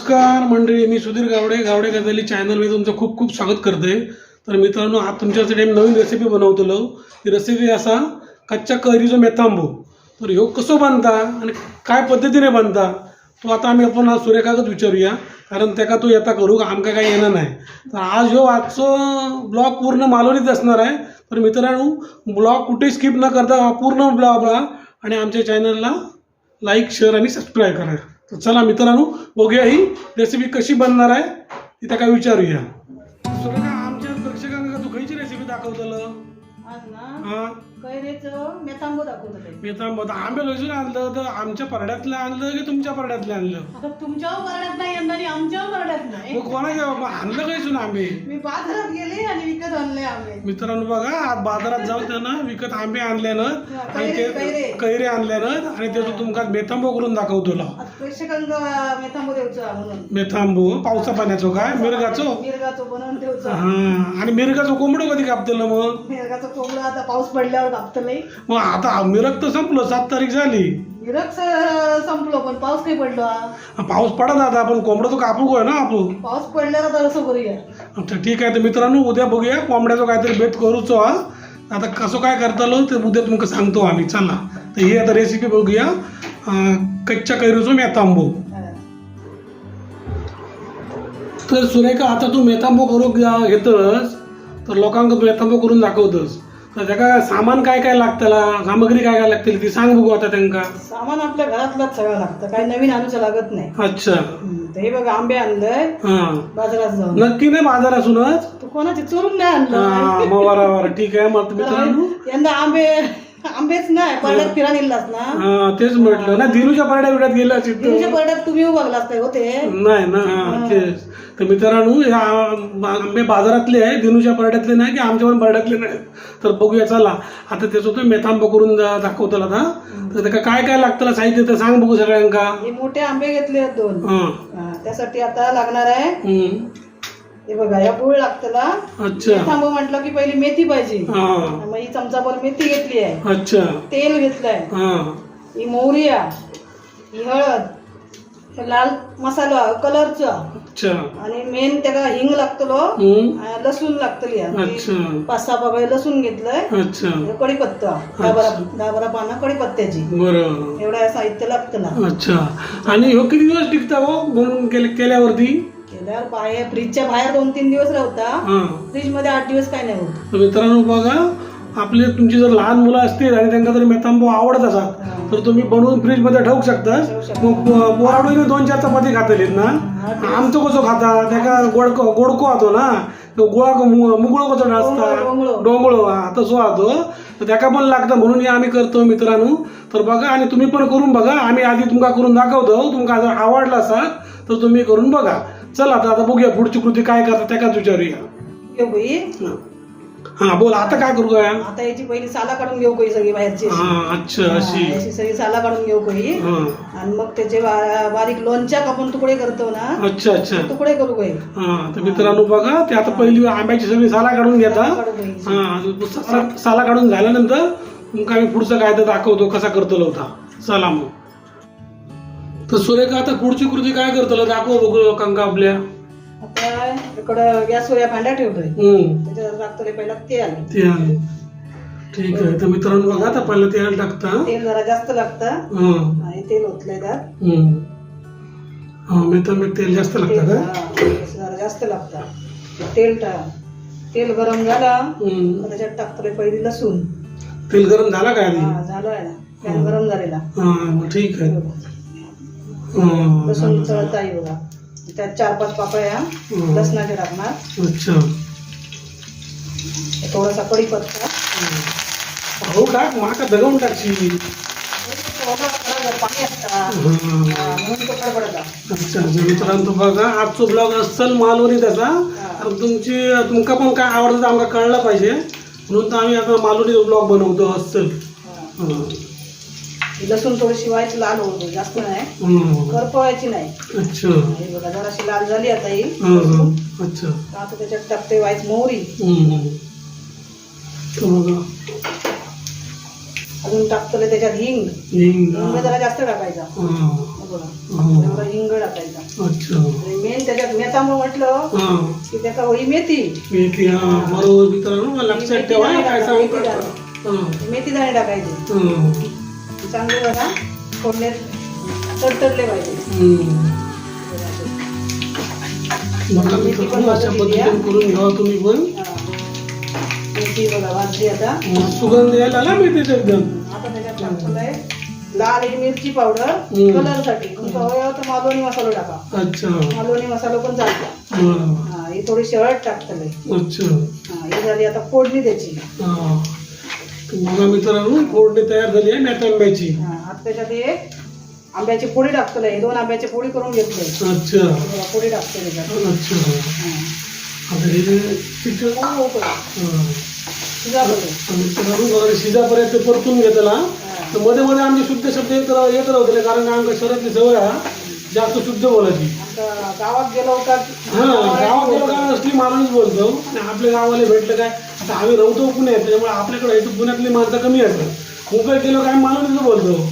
नमस्कार मंडळी, मी सुधीर गावडे गजाली चॅनलमध्ये तुमचं खूप खूप स्वागत करते. तर मित्रांनो, आज तुमच्यासाठी नवीन रेसिपी बनवतलो. ही रेसिपी असा कच्च्या कैरीचो मेथांबो. तर ह्यो कसो बनता आणि काय पद्धतीने बनता तो आता आपण सुरेखाकच विचारूया, कारण त्याका तो येता करू आमका काही येणार नाही. तर आज ह्यो आजचो ब्लॉग पूर्ण मालवणीत असणार आहे. तर मित्रांनो, ब्लॉग कुठे स्किप न करता पूर्ण ब्लॉग बघा आणि आमच्या चॅनलला लाईक, शेअर आणि सबस्क्राईब करा. तर चला मित्रांनो, बघूया ही रेसिपी कशी बनणार आहे ती त्या काय विचारूया. सुरेखा, आमच्या प्रेक्षकांना तू खयची रेसिपी दाखवतलं आज ना हा? कैरेचं मेथांबो दाखवतो. मेथांबो आंबे लसूण आणलं तर आमच्या परड्यातलं आणलं की तुमच्या परड्यातलं आणलं? आता तुमच्या परड्यात नाही यंदा आणि आमच्या परड्यात नाही. मग कोणाच्या आणलं कायसून आंबे? मी बाजारात गेले आणि विकत आणले आंबे. मित्रांनो बघा, आज बाजारात जाऊन त्यांना विकत आंबे आणल्यानं आणि ते कैरे आणल्यानं आणि त्याचं तुमका मेथांबो करून दाखवतो. आज प्रेक्षकांका मेथांबो देऊचा म्हणून. मेथांबो पावसा पाण्याचो काय मिरगाचो बनवून ठेवचा. हा, आणि मिरगाचो कोंबडो कधी कापतेलं? मग मिरगाचं कोंबडं आता पाऊस पडल्यावर कापतलंय. मग आता मिरग तर संपलं, 7 तारीख झाली. मिरग संपलो पण पाऊस नाही पडला. पाऊस पडत आता, आपण कोंबडं तो कापू गोय ना आपण. पाऊस पडल्यावर तर असं करूया. अच्छा ठीक आहे. तर मित्रांनो, उद्या बघूया कोंबड्याचं काहीतरी बेत करूचो. हा, आता कसं काय करतालो ते उद्या तुमका सांगतो आम्ही. चला, तर ही आता रेसिपी बघूया, कच्च्या कैरीचो मेथांबो. तर सुरेखा, आता तू मेथांबो करू घेतस तर लोकांना मेथांबो करून दाखवतस. तर त्याका सामान काय काय लागतला, सामग्री काय काय लागतील ती सांग बघू आता त्यांना. सामान आपल्या घरातलंच सगळं लागतं, काही नवीन आणूचं लागत नाही. अच्छा, तर हे बघा, आंबे आणलंय हा, बाजारात जाऊन. नक्की नाही बाजारातूनच? तू कोणाची चोरून नाही आणलं. हा, मग बरोबर, ठीक आहे. मग मित्रांनो, यंदा आंबेच नाही परड्यात फिरा निघलास ना. हा तेच म्हटलं ना, दिनूच्या परड्या बिड्यात गेला असेल तू. दिवशी परड्यात तुम्ही बघलास काय होते नाही ना. हा, तेच. तर मित्रांनो, ह्या आंबे बाजारातले आहे, दिनूच्या परड्यातले नाही की आमच्या पण परड्यातले नाही. तर बघूया, चला आता त्याचं तो मेथांबो करून दाखवतला ना. तर त्याला काय काय लागतं साहित्य तर सांग बघू सगळ्यांका. हे मोठे आंबे घेतले आहेत 2. हा, त्यासाठी आता लागणार आहे हे बघा, या गुळ लागतला. अच्छा, मेथांबो म्हटलं की पहिली मेथी पाहिजे. हा, मग ही चमचाभर मेथी घेतली आहे. अच्छा, तेल घेतलंय. हा, ही मोहरी आहे, ही हळद, हे लाल मसाला कलरचा, अच्छा, आणि मेन त्याला हिंग लागतलो, लसूण लागतली. अच्छा, 5-6 पाकळी लसूण घेतलंय. अच्छा, कढीपत्ता 10-12 पानं कढीपत्त्याची. बरं, एवढं साहित्य लागतं ना. अच्छा. आणि ह्यो किती दिवस टिकता हो बनवून केल्यावरती? केल्यावर बाहेर फ्रीजच्या बाहेर 2-3 दिवस राहता. फ्रीज मध्ये 8 दिवस काय नाही होत. मित्रांनो बघा, आपले तुमची जर लहान मुलं असतील आणि त्यांना जर मेथांबो आवडत असाल तर तुम्ही बनवून फ्रीज मध्ये ठेवू शकता. मग पोराडून 2-4 चपाती खातलीत ना. आमचं कसं खाता, त्याका गोडको आतो ना, गोळा मुगळो कसं असता, डोंगळो तसो आतो. तर त्याका पण लागतं, म्हणून हे आम्ही करतो मित्रांनो. तर बघा, आणि तुम्ही पण करून बघा. आम्ही आधी तुमका करून दाखवतो, तुमका जर आवडला असाल तर तुम्ही करून बघा. चला आता बघूया पुढची कृती काय करता त्याकाच विचारूया. हा बोल, आता काय करू काय? आता याची पहिली साला काढून घेऊ काही सगळी बाहेरची. अच्छा, अशी सगळी साला काढून घेऊ काही. आणि मग त्याचे बारीक लोणच्या कापून तुकडे करतो ना. अच्छा, अच्छा, तुकडे करू काही. हा, तर मित्रांनो बघा, ते आता पहिली आंब्याची सगळी साला काढून घेता. हा, साला काढून झाल्यानंतर मग आम्ही पुढचं काय तर दाखवतो कसा करतो होता. चला मग. तर सुरेखा, आता पुढची कृती काय करतो दाखव बघू लोकांना आपल्या. आता इकडं गॅसवर या भांड्या ठेवतोय. त्याच्यात टाकतोय पहिला तेल. ठीक आहे. तर मित्रांनो बघा, आता पहिलं तेल टाकता. तेल जरा जास्त लागतं आणि तेल ओतलंय त्यात. मित्रांनो, तेल जास्त लागतं का? जरा जास्त लागतं. तेल गरम झालं त्याच्यात टाकतोय पहिली लसूण. तेल गरम झाला काय? झालंय ना, गरम झालेला. ठीक आहे. लसूण तळता येईल बघा. त्यात 4-5 पाकळ्या लसणाच्या टाकणार. अच्छा, थोडासा कढीपत्ता. हो टाक, माका दगवून टाकशी. पाणी असतं म्हणून तो कडकडता. अच्छा, मित्रांनो बघा, आजचा ब्लॉग अस्सल मालवणी त्याचा. तुमका पण काय आवडतं आम्हाला कळलं पाहिजे, म्हणून तर आम्ही आता मालवणी ब्लॉग बनवतो अस्सल. लसूण थोडीशी व्हायची लाल होतो, जास्त नाही, करपवायची नाही. अच्छा, हे बघा जराशी लाल झाली आता ही. अच्छा, आता त्याच्यात टाकते व्हायची मोहरी. अजून टाकतोय त्याच्यात हिंग जरा जास्त टाकायचा. हिंग टाकायचा. अच्छा, मेथांबो म्हटलं हा की त्याचा होई मेथी. मेथी. हा बरोबर मित्रांनो, मला लक्षात ठेवा काय सांगतो. मेथी दाणे टाकायचे. चांगले बघा फोडण्यात तडतडले पाहिजे. बघा मित्रांनो, अशा पद्धतीने करून घ्यावा तुम्ही पण. मेथी बघा भाजली आता. सुगंध यायला आला मेथीचा एकदम. आता त्याच्यात टाकलंय लाल मिरची पावडर कलर साठी. तुमचा हवा तर मालवणी मसाला टाका. अच्छा. मालवणी मसाला पण चालतो. बरं. ही थोडीशी हळद टाकतलंय. अच्छा. ही झाली आता फोडणी त्याची. हा. बघा मित्रांनो, फोडणी तयार झाली आहे मेथी आंब्याची. आता त्याच्यात एक आंब्याची पोळी टाकतलंय. 2 आंब्याची पोळी करून घेतलंय. अच्छा. पोळी टाकते त्याच्यात. अच्छा. आता हे शिजापर्यंत परतून घेतला. तर मध्ये मध्ये आमचे शुद्ध शब्द येत राहते, कारण आमच्या शहरातली सवय आहे जास्त शुद्ध बोलायची. गावात गेलो का गावात गेलो का असली माणूस बोलतो. आणि आपल्या गावाला भेटलं काय, आता आम्ही राहतो पुण्यात, त्याच्यामुळे आपल्याकडे इथं पुण्यातली माणसं कमी असतात. मुंबईत गेलो काय माणूसच बोलतो.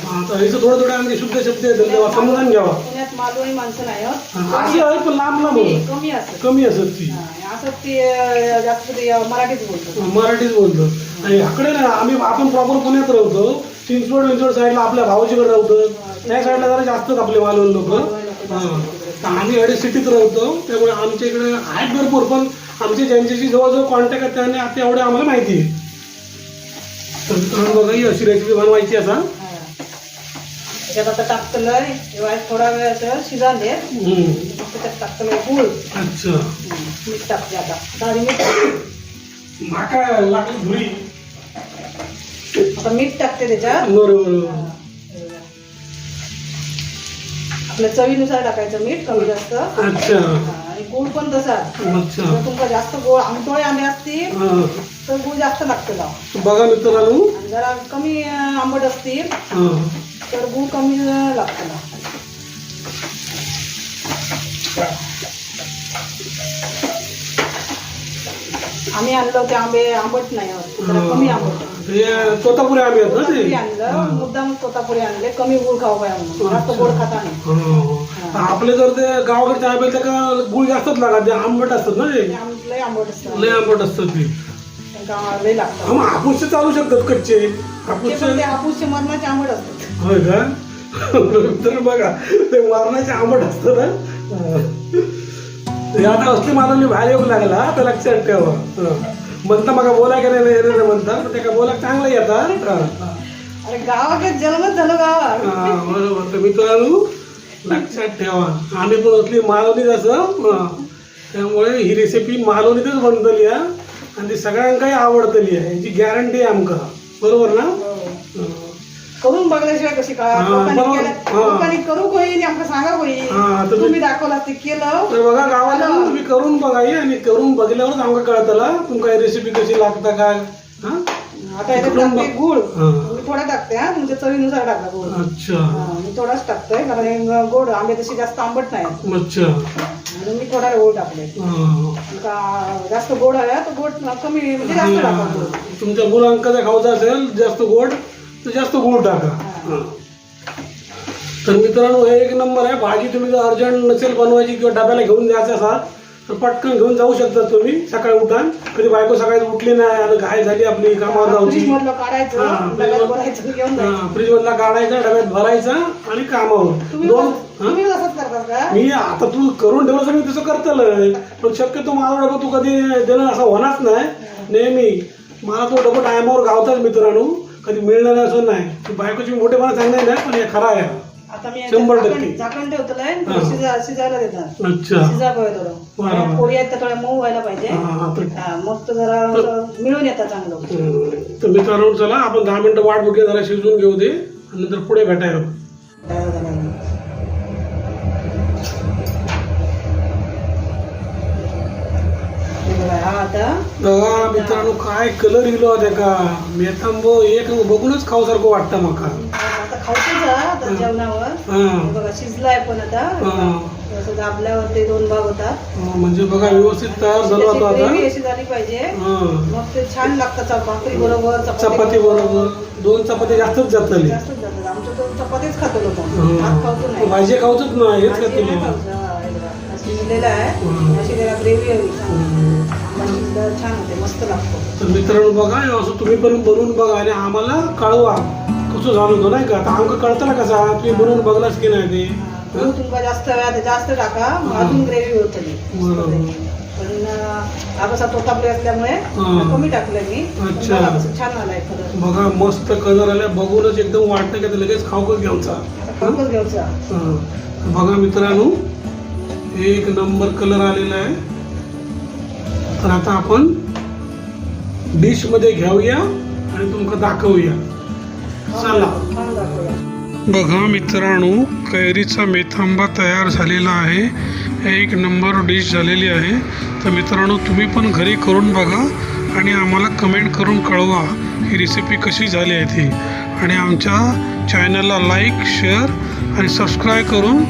आता इथं थोडं थोडं आमचे शुद्ध शब्द येतात, तेव्हा समजून घ्यावा. पुण्यात मालवणी माणसं नाही अशी आहे पण लांब लांब कमी असत ती. असं ती जास्त मराठीच बोलतो. मराठीच बोलतो. आणि इकडे ना आपण प्रॉपर पुण्यात राहतो. चिंचवड साईडला आपल्या भावाजीकडे राहतो. त्या साईडला जरा जास्तच आपले मालवण लोक. आम्ही एवढे सिटीत राहतो, त्यामुळे आमच्या इकडे आहेत भरपूर, पण आमचे ज्यांच्याशी जवळजवळ कॉन्टॅक्ट आहेत त्यांनी आता एवढे आम्हाला माहिती आहे. तर मित्रांनो बघा, ही अशी रेसिपी बनवायची असा. त्याच्यात आता टाकतलंय थोडा वेळ असं शिजान दे. त्याच्यात टाकतलंय गूळ. अच्छा. मीठ टाकते आता. डाळी मीठ माका लागली धुरी. आता मीठ टाकते त्याच्यात. बरोबर. आपल्या चवीनुसार टाकायचं मीठ, कमी जास्त. अच्छा. आणि गूळ पण तसा. अच्छा. जर तुमचा जास्त गोड आमटोळे आंबे असतील तर गूळ जास्त लागतं. बघा मित्रांनो, जरा कमी आंबट असतील तर गूळ कमी लागतं. आम्ही आणलं होते आंबे आंबट नाही, कमी आंबट. तोतापुरी आंबे आहेत ना ते. आणलं मुद्दाम तोतापुरी आणले, कमी गुळ खाऊ काय म्हणून. जास्त गोड खाता नाही. आपले जर ते गावाकडचे आंबे तर का गुळ जास्तच लागतात, ते आंबट असतात ना. ते लय आंबट असतात. लय आंबट असतात ते. लय लागतात. हापूसचे चालू शकतात कच्चे. हापूसचे मरणाचे आंबट असतात. होय का? तर बघा, ते मरणाचे आंबट असतात ना. आता असली मानवली बाहेर येऊ लागला तर लक्षात ठेवा. म्हणता मग बोलाय का नाही म्हणता, ते का बोला चांगलं येतात. अरे गावाकडे जन्मच झालं गावात. बरोबर. तर मित्रांनो लक्षात ठेवा, आम्ही पण असली मालवणीच असं. त्यामुळे ही रेसिपी मालवणीतच बनतली आहे आणि ती सगळ्यांकाही आवडतली आहे, याची गॅरंटी आहे आमका. बरोबर ना? करून बघल्याशिवाय कशी काय लोकांनी करू होईल आमका सांगा होईल. तुम्ही दाखवला ते केलं तर बघा, गावाला तुम्ही करून बघाई आणि करून बघल्यावरच आमका कळतला तुमका रेसिपी कशी लागता काय. आता याच्यात टाकते गुळ. मी थोडा टाकते. तुमच्या चवीनुसार टाका गुळ. अच्छा. मी थोडाच टाकतोय कारण गोड आंबे तशी जास्त आंबट नाही. अच्छा. म्हणून मी थोडा गोड टाकले. जास्त गोड आहे तर गोड कमी म्हणजे जास्त टाका. तुमच्या मुलांना खायचं असेल जास्त गोड तर जास्त गूळ टाका. तर मित्रांनो, हे एक नंबर आहे. भाजी तुम्ही जर अर्जंट नसेल बनवायची किंवा डब्याला घेऊन जायचं असाल तर पटकन घेऊन जाऊ शकता तुम्ही. सकाळी उठान कधी बायको सकाळी उठली नाही आणि घाय झाली आपली कामावर जाऊची, फ्रीज मधला काढायचा, डब्यात भरायचा आणि कामावर. मी आता तू करून ठेवलं मी तसं करतलं, पण शक्यतो माझा डबा तू कधी देणं असं होणारच नाही. नेहमी मला तो डबा टायमावर गावतात मित्रांनो, कधी मिळणार असं नाही. बायकोची मोठेपणा सांगणार नाही, पण हे खरं आहे. 100% झाकण ठेवतलंय, शिजायला देतात. अच्छा. शिजा थोडं पोळी आहेत थोड्या मऊ व्हायला पाहिजे. मस्त जरा मिळून येतात चांगलं. तर मित्रांनो चला आपण 10 मिनिटं वाट बघूया, जरा शिजून घेऊ दे आणि नंतर पुढे भेटायला. बघा मित्रांनो, काय कलर इलो होते का. मेथांबो एक बघूनच खाऊसारखं वाटतं मका. खाऊच जेवणावर बघा शिजलाय, पण आता दाबल्यावर ते 2 भाग होतात. म्हणजे बघा व्यवस्थित तयार झालं होतं. आता अशी झाली पाहिजे, मग ते छान लागतं. भाकरी बरोबर, चपाती बरोबर. 2 चपाती जास्तच जातात. आमच्या 2 चपातीच खातो लोक, भात खावतो नाही. भाजी खाऊच नाही, हेच खातो. शिजलेला आहे, अशी त्याला ग्रेव्ही हवी चांगली. छान होते, मस्त लागतो. तर मित्रांनो बघा हे असं तुम्ही पण बनवून बघा आणि आम्हाला कळवा कसं झालं होतं नाही का. आता आमचं कळतं ना कसा तुम्ही बनवून बघलाच की नाही ते. तुमका जास्त वेळात जास्त टाका, अजून ग्रेव्ही होतली. पण हा कसा तोतापुरी असल्यामुळे कमी टाकलं मी. अच्छा, छान आलाय खरं. बघा मस्त कलर आला, बघूनच एकदम वाटतं की लगेच खाऊ घ्यायचा. खाऊकच घ्यायचा. बघा मित्रांनो एक नंबर कलर आलेला आहे. तर आता आपण डिश मध्ये घेऊया आणि तुमका दाखवूया. चला बघा मित्रांनो कैरीचा मेथांबा तयार झालेला आहे. एक नंबर डिश झालेली आहे. तर मित्रांनो तुम्ही पण घरी करून बघा आणि आम्हाला कमेंट करून कळवा ही रेसिपी कशी झाली आहे ती. आणि आमच्या चॅनलला लाईक शेअर आणि सबस्क्राईब करून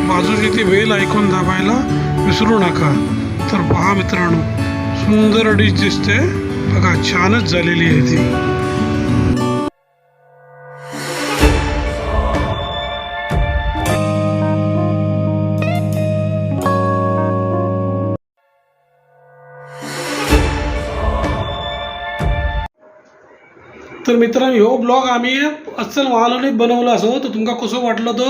बाजूची ती बेल आयकॉन दाबायला विसरू नका. तर पहा मित्रांनो सुंदर डिश दिसते बघा, छानच झालेली आहे ती. तर मित्रांनो ह्यो ब्लॉग आम्ही अस्सल महालवणीत बनवलो असो. तर तुमका कसं वाटलं तो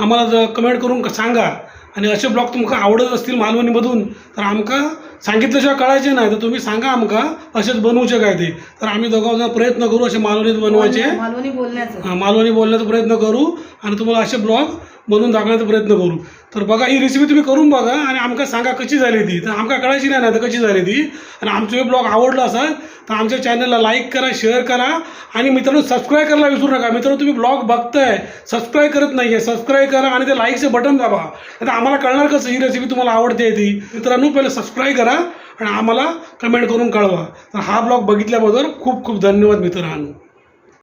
आम्हाला कमेंट करून सांगा. आणि असे ब्लॉग तुमका आवडत असतील मालवणीमधून तर आमका सांगितल्याशिवाय कळायचे नाही. तर तुम्ही सांगा आमका असेच बनवूचे काय ते. तर आम्ही दोघांना प्रयत्न करू असे मालवणीत बनवायचे, मालवणी बोलण्याचा प्रयत्न करू आणि तुम्हाला असे ब्लॉग बनवून दाखवण्याचा प्रयत्न करू. तर बघा ही रेसिपी तुम्ही करून बघा आणि आमका सांगा कशी झाली ती. तर आमका कळायची नाही तर कशी झाली ती. आणि आमचं हे ब्लॉग आवडला असेल तर आमच्या चॅनलला लाईक करा, शेअर करा आणि मित्रांनो सबस्क्राईब करायला विसरू नका. मित्रांनो तुम्ही ब्लॉग बघताय सबस्क्राईब करत नाही आहे, सबस्क्राईब करा आणि ते लाईकचे बटन दाबा. आता आम्हाला कळणार कसं ही रेसिपी तुम्हाला आवडते ती. मित्रांनो पहिले सबस्क्राईब करा आणि आम्हाला कमेंट करून कळवा. तर हा ब्लॉग बघितल्याबद्दल खूप खूप धन्यवाद मित्रांनो.